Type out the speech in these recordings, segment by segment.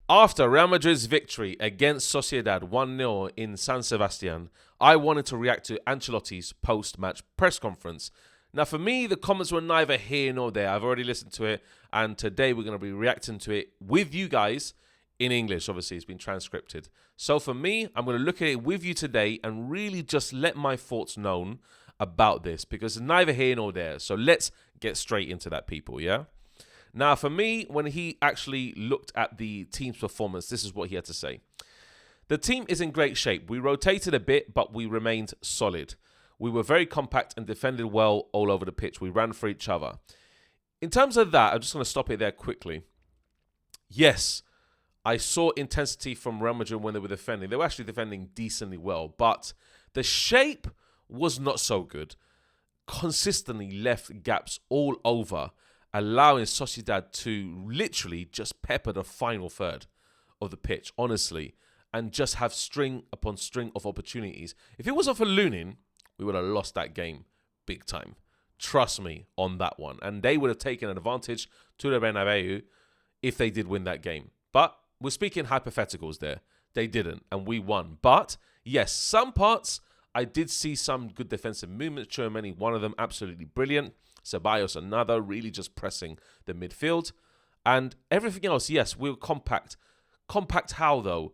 After Real Madrid's victory against Sociedad 1-0 in San Sebastian, I wanted to react to Ancelotti's post-match press conference. Now, for me, the comments were neither here nor there. I've already listened to it, and today we're going to be reacting to it with you guys in English. Obviously, it's been transcripted. So for me, I'm going to look at it with you today and really just let my thoughts known about this, because it's neither here nor there. So let's get straight into that, people, yeah? Now, for me, when he actually looked at the team's performance, this is what he had to say. The team is in great shape. We rotated a bit, but we remained solid. We were very compact and defended well all over the pitch. We ran for each other. In terms of that, I'm just going to stop it there quickly. Yes, I saw intensity from Real Madrid when they were defending. They were actually defending decently well, but the shape was not so good. Consistently left gaps all over, allowing Sociedad to literally just pepper the final third of the pitch, honestly, and just have string upon string of opportunities. If it wasn't for Lunin, we would have lost that game big time. Trust me on that one. And they would have taken an advantage to the Bernabeu if they did win that game. But we're speaking hypotheticals there. They didn't, and we won. But, yes, some parts, I did see some good defensive movements. Chouameni, one of them, absolutely brilliant. Ceballos, another, really just pressing the midfield. And everything else, yes, we were compact. Compact how, though?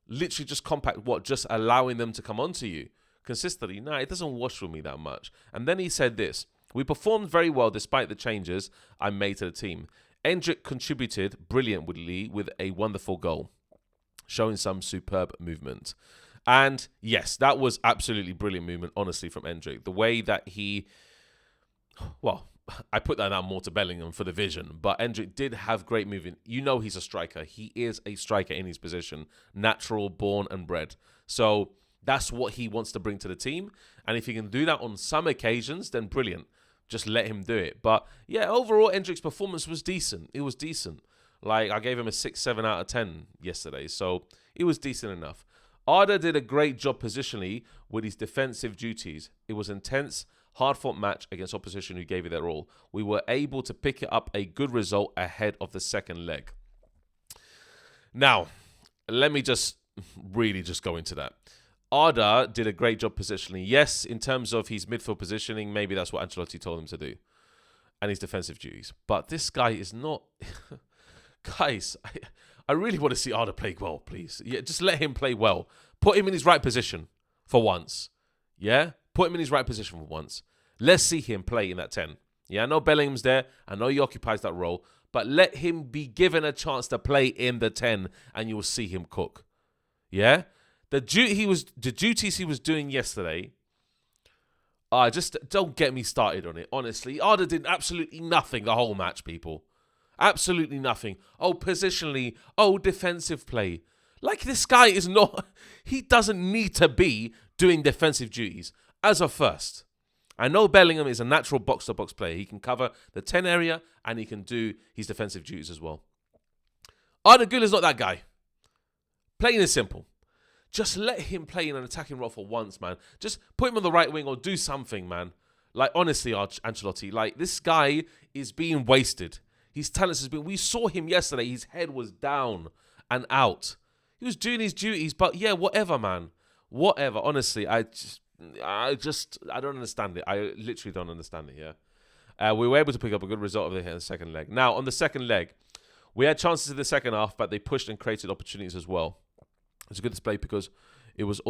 Literally just compact what? Just allowing them to come onto you consistently? No, it doesn't wash with me that much. And then he said this. We performed very well despite the changes I made to the team. Endrick contributed brilliantly with a wonderful goal, showing some superb movement. And yes, that was absolutely brilliant movement, honestly, from Endrick. The way that he... Well, I put that out more to Bellingham for the vision, but Endrick did have great movement. You know he's a striker. He is a striker in his position. Natural, born and bred. So that's what he wants to bring to the team. And if he can do that on some occasions, then brilliant. Just let him do it. But yeah, overall, Endrick's performance was decent. It was decent. Like, I gave him a 6-7 out of 10 yesterday. So it was decent enough. Arda did a great job positionally with his defensive duties. It was intense, hard-fought match against opposition who gave it their all. We were able to pick it up a good result ahead of the second leg. Now, let me just really just go into that. Arda did a great job positionally. Yes, in terms of his midfield positioning, maybe that's what Ancelotti told him to do. And his defensive duties. But this guy is not... Guys, I really want to see Arda play well, please. Yeah, just let him play well. Put him in his right position for once. Yeah? Put him in his right position for once. Let's see him play in that 10. Yeah, I know Bellingham's there. I know he occupies that role. But let him be given a chance to play in the 10 and you will see him cook. Yeah? The duties he was doing yesterday, just don't get me started on it, honestly. Arda did absolutely nothing the whole match, people. Absolutely nothing. Oh, positionally. Oh, defensive play. Like, this guy is not... He doesn't need to be doing defensive duties as a first. I know Bellingham is a natural box-to-box player. He can cover the 10 area and he can do his defensive duties as well. Arda Guler's not that guy. Plain and simple. Just let him play in an attacking role for once, man. Just put him on the right wing or do something, man. Like, honestly, Ancelotti, like, this guy is being wasted. His talents has been... We saw him yesterday. His head was down and out. He was doing his duties, but yeah, whatever, man. Whatever. Honestly, I don't understand it. I literally don't understand it, yeah. We were able to pick up a good result of the second leg. Now, on the second leg, we had chances in the second half, but they pushed and created opportunities as well. It's a good display because it was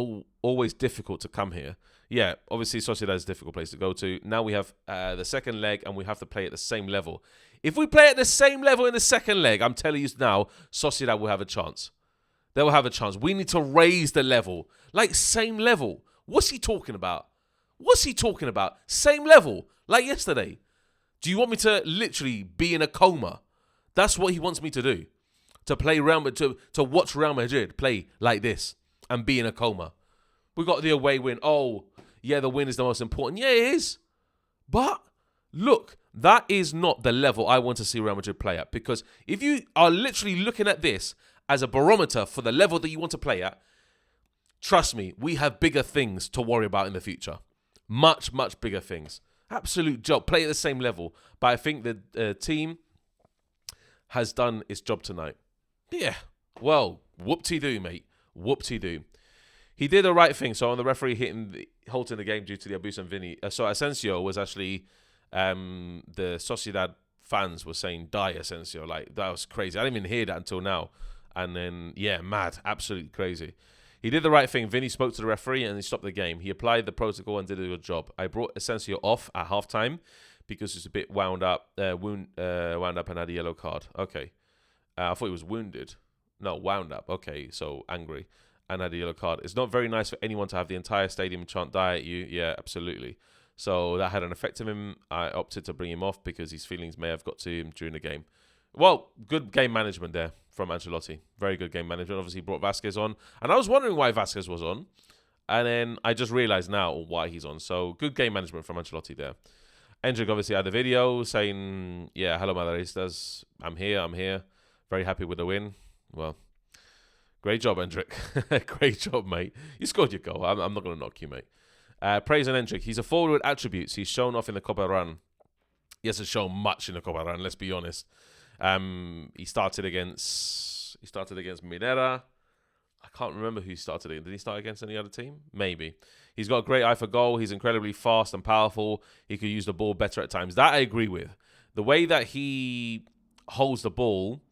always difficult to come here. Yeah, obviously Sociedad is a difficult place to go to. Now we have the second leg and we have to play at the same level. If we play at the same level in the second leg, I'm telling you now, Sociedad will have a chance. They will have a chance. We need to raise the level. Like, same level. What's he talking about? What's he talking about? Same level. Like yesterday. Do you want me to literally be in a coma? That's what he wants me to do. To play Real Madrid, to watch Real Madrid play like this and be in a coma. We got the away win. Oh, yeah, the win is the most important. Yeah, it is. But look, that is not the level I want to see Real Madrid play at. Because if you are literally looking at this as a barometer for the level that you want to play at, trust me, we have bigger things to worry about in the future. Much, much bigger things. Absolute job. Play at the same level. But I think the team has done its job tonight. Yeah, Well, whoop-de-doo, mate. Whoop-de-doo. He did the right thing. So on the referee halting the game due to the abuse on Vinny. So Asensio was actually the Sociedad fans were saying die Asensio. Like, that was crazy. I didn't even hear that until now. And then, yeah, mad. Absolutely crazy. He did the right thing. Vinny spoke to the referee and he stopped the game. He applied the protocol and did a good job. I brought Asensio off at halftime because he's a bit wound up and had a yellow card. Okay. I thought he was wounded. No, wound up. Okay, so angry and had a yellow card. It's not very nice for anyone to have the entire stadium chant die at you. Yeah, absolutely. So that had an effect on him. I opted to bring him off because his feelings may have got to him during the game. Well, good game management there from Ancelotti. Very good game management. Obviously, he brought Vasquez on. And I was wondering why Vasquez was on. And then I just realised now why he's on. So good game management from Ancelotti there. Endrick obviously had a video saying, yeah, hello, Madridistas. I'm here. Very happy with the win. Well, great job, Endrick. Great job, mate. You scored your goal. I'm not going to knock you, mate. Praise on Endrick. He's a forward with attributes. He's shown off in the Copa run. He hasn't shown much in the Copa run, let's be honest. He started against Minera. I can't remember who he started against. Did he start against any other team? Maybe. He's got a great eye for goal. He's incredibly fast and powerful. He could use the ball better at times. That I agree with. The way that he holds the ball,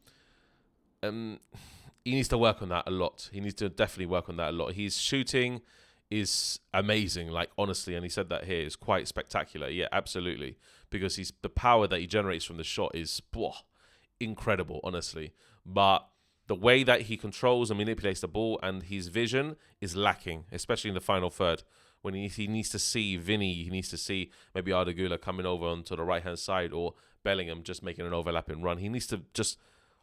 he needs to work on that a lot. He needs to definitely work on that a lot. His shooting is amazing, like, honestly, and he said that here is quite spectacular. Yeah, absolutely. Because the power that he generates from the shot is incredible, honestly. But the way that he controls and manipulates the ball and his vision is lacking, especially in the final third. When he needs to see Vinny, he needs to see maybe Arda Guler coming over onto the right-hand side or Bellingham just making an overlapping run. He needs to just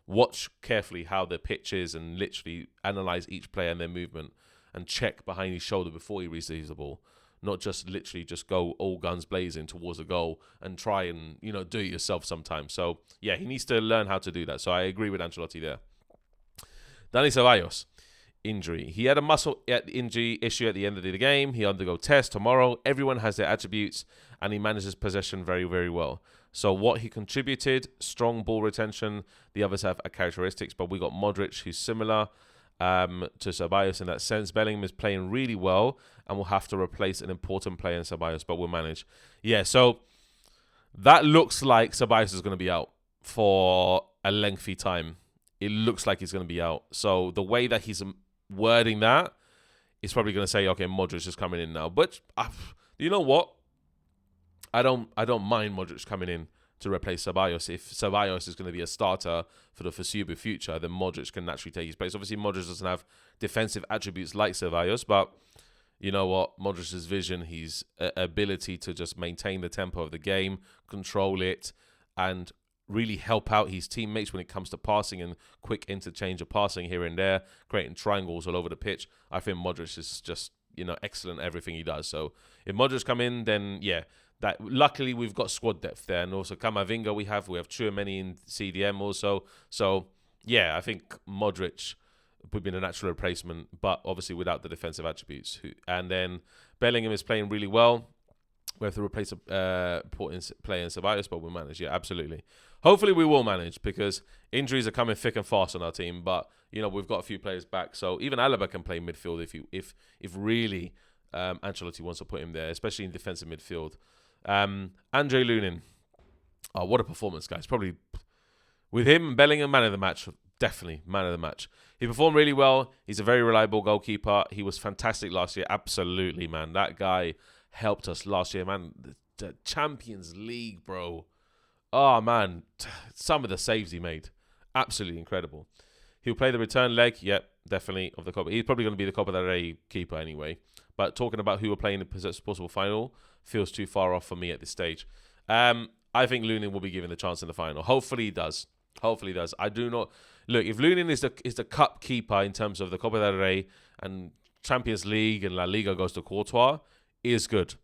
watch carefully how the pitch is and literally analyze each player and their movement and check behind his shoulder before he receives the ball. Not just literally just go all guns blazing towards the goal and try and, do it yourself sometimes. So, yeah, he needs to learn how to do that. So I agree with Ancelotti there. Dani Ceballos, injury. He had a muscle injury issue at the end of the game. He undergo test tomorrow. Everyone has their attributes and he manages possession very, very well. So what he contributed, strong ball retention. The others have characteristics, but we got Modric, who's similar to Ceballos in that sense. Bellingham is playing really well and will have to replace an important player in Ceballos, but we'll manage. Yeah, so that looks like Ceballos is going to be out for a lengthy time. It looks like he's going to be out. So the way that he's wording that is probably going to say, okay, Modric is coming in now. But you know what? I don't mind Modric coming in to replace Ceballos. If Ceballos is going to be a starter for the foreseeable future, then Modric can naturally take his place. Obviously, Modric doesn't have defensive attributes like Ceballos, but you know what? Modric's vision, his ability to just maintain the tempo of the game, control it, and really help out his teammates when it comes to passing and quick interchange of passing here and there, creating triangles all over the pitch. I think Modric is just, excellent at everything he does. So if Modric come in, then yeah, that luckily we've got squad depth there, and also Camavinga we have Tchouameni in CDM also. So yeah, I think Modric would be the natural replacement, but obviously without the defensive attributes. And then Bellingham is playing really well. We have to replace a important player in Ceballos, but we'll manage. Yeah, absolutely. Hopefully we will manage because injuries are coming thick and fast on our team. But we've got a few players back, so even Alaba can play midfield if really Ancelotti wants to put him there, especially in defensive midfield. Andre Lunin, oh, what a performance, guys! Probably with him and Bellingham, man of the match. Definitely man of the match. He performed really well. He's a very reliable goalkeeper. He was fantastic last year. Absolutely, man. That guy helped us last year, man. The Champions League, bro. Oh, man. Some of the saves he made. Absolutely incredible. He'll play the return leg. Yep, definitely, of the Copa. He's probably going to be the Copa del Rey keeper anyway. But talking about who will play in the possible final feels too far off for me at this stage. I think Lunin will be given the chance in the final. Hopefully he does. I do not... Look, if Lunin is the cup keeper in terms of the Copa del Rey and Champions League and La Liga goes to Courtois, is good.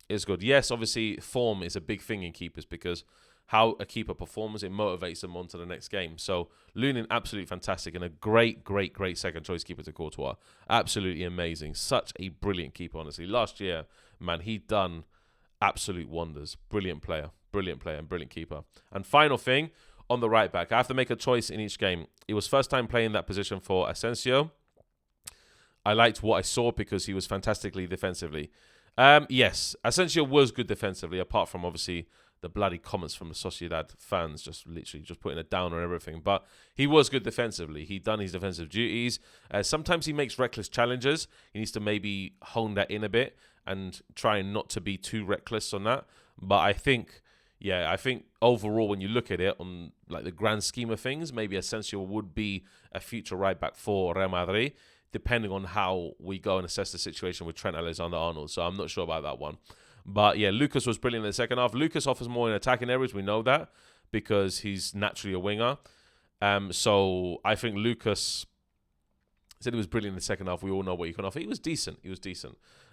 Yes, obviously, form is a big thing in keepers because how a keeper performs, it motivates them on to the next game. So, Lunin, absolutely fantastic and a great second choice keeper to Courtois. Absolutely amazing. Such a brilliant keeper, honestly. Last year, man, he'd done absolute wonders. Brilliant player and brilliant keeper. And final thing, on the right back. I have to make a choice in each game. It was first time playing that position for Asensio. I liked what I saw because he was fantastically defensively. Yes, Asensio was good defensively, apart from obviously the bloody comments from the Sociedad fans, just literally just putting it down on everything. But he was good defensively. He done his defensive duties. Sometimes he makes reckless challenges. He needs to maybe hone that in a bit and try not to be too reckless on that. But I think overall, when you look at it on like the grand scheme of things, maybe Asensio would be a future right back for Real Madrid, depending on how we go and assess the situation with Trent Alexander-Arnold. So I'm not sure about that one. But yeah, Lucas was brilliant in the second half. Lucas offers more in attacking areas. We know that because he's naturally a winger. So I think Lucas said he was brilliant in the second half. We all know what he can offer. He was decent.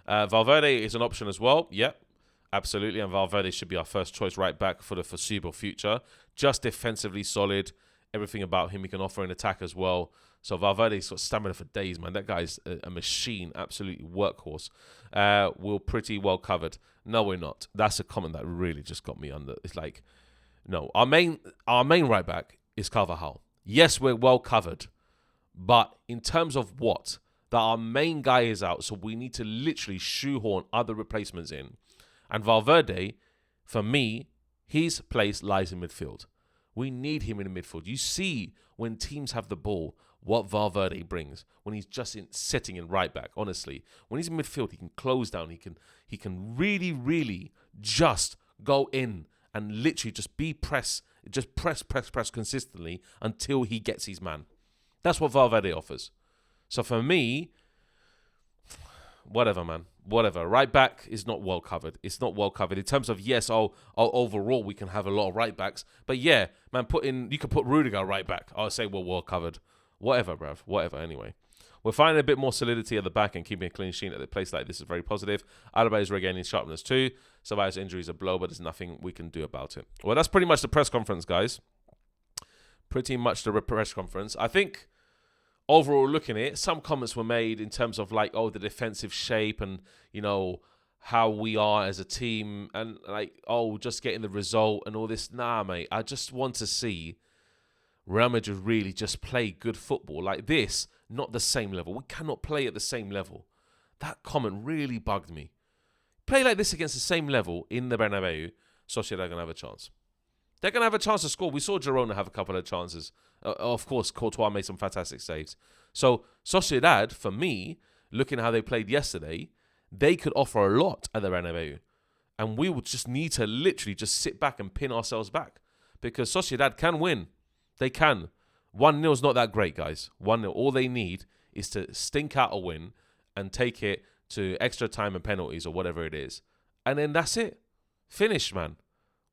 Valverde is an option as well. Yep, absolutely. And Valverde should be our first choice right back for the foreseeable future. Just defensively solid. Everything about him he can offer in attack as well. So Valverde's got stamina for days, man. That guy's a machine, absolutely workhorse. We're pretty well covered. No, we're not. That's a comment that really just got me under. It's like, no, our main right back is Carvajal. Yes, we're well covered, but in terms of what, that our main guy is out, so we need to literally shoehorn other replacements in. And Valverde, for me, his place lies in midfield. We need him in the midfield. You see when teams have the ball, what Valverde brings when he's just sitting in right back. Honestly, when he's in midfield, he can close down. He can really, really just go in and literally just press consistently until he gets his man. That's what Valverde offers. So for me, whatever, man. Whatever. Right back is not well covered. It's not well covered. In terms of, yes, overall, we can have a lot of right backs. But yeah, man, you could put Rudiger right back. I'll say we're well covered. Whatever, bruv. Whatever, anyway. We're finding a bit more solidity at the back and keeping a clean sheet at a place like this is very positive. Alaba is regaining sharpness too. Ceballos' injury is a blow, but there's nothing we can do about it. Well, that's pretty much the press conference, guys. Pretty much the press conference. I think overall, looking at it, some comments were made in terms of like, the defensive shape and, how we are as a team and like, just getting the result and all this. Nah, mate, I just want to see Real Madrid really just play good football. Like this, not the same level. We cannot play at the same level. That comment really bugged me. Play like this against the same level in the Bernabeu, Sociedad are going to have a chance. They're going to have a chance to score. We saw Girona have a couple of chances. Of course, Courtois made some fantastic saves. So Sociedad, for me, looking at how they played yesterday, they could offer a lot at the Bernabeu. And we would just need to literally just sit back and pin ourselves back. Because Sociedad can win. They can. 1-0 is not that great, guys. 1-0. All they need is to stink out a win and take it to extra time and penalties or whatever it is. And then that's it. Finished, man.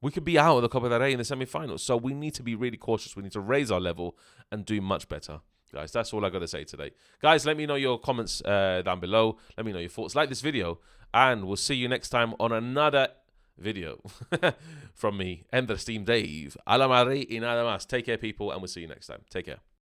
We could be out of the Copa del Rey in the semi-finals. So we need to be really cautious. We need to raise our level and do much better. Guys, that's all I got to say today. Guys, let me know your comments down below. Let me know your thoughts. Like this video. And we'll see you next time on another video from me, Endrick Team Dave. A la Madrid y nada más. Take care, people, and we'll see you next time. Take care.